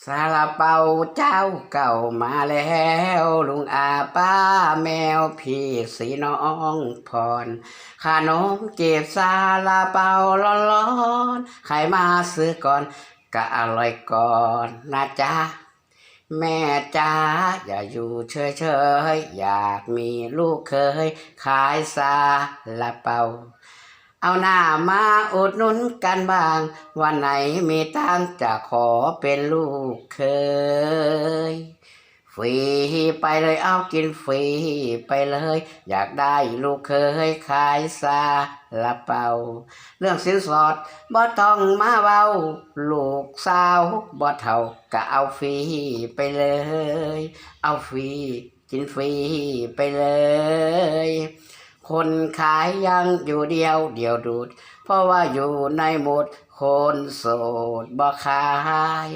ซาลาเปาเจ้าเก่ามาแล้วลุงอาป้าแมวพี่สีน้องพรขนมจีบซาลาเปาร้อนๆใครมาซื้อก่อนก็อร่อยก่อนนะจ๊ะแม่จ้าอย่าอยู่เฉยๆอยากมีลูกเคยขายซาลาเปาเอาหน้ามาอุดหนุนกันบ้างวันไหนมีตังจะขอเป็นลูกเคยฟรีไปเลยเอากินฟรีไปเลยอยากได้ลูกเคยขายซาลาเปาเรื่องสินสอดบ่ต้องมาเว้าลูกสาวบ่เท่าก็เอาฟรีไปเลยเอาฟรีกินฟรีไปเลยคนขายยังอยู่เดียวดูดเพราะว่าอยู่ในหมดคนโสดบ่ขาย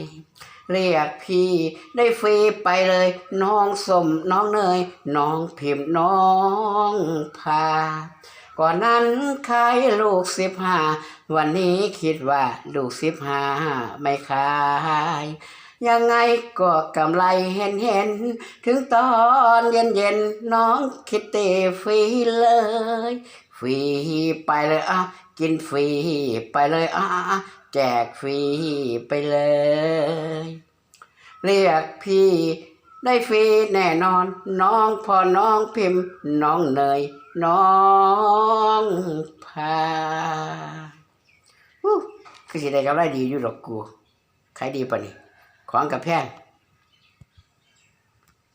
เรียกพี่ได้ฟรีไปเลยน้องสมน้องเนยน้องพิมพ์น้องพาก่อนนั้นขายลูก15วันนี้คิดว่าลูก15ไม่ขายยังไงก็กำไรเห็นถึงตอนเย็นน้องคิดเตฟรีเลยฟรีไปเลยกินฟรีไปเลยแจกฟรีไปเลยเรียกพี่ได้ฟรีแน่นอนน้องพอน้องพิมพ์น้องเนยน้องพาคือสิได้กำไรดีอยู่หรอกกูขายดีปะนี่ของกับแพง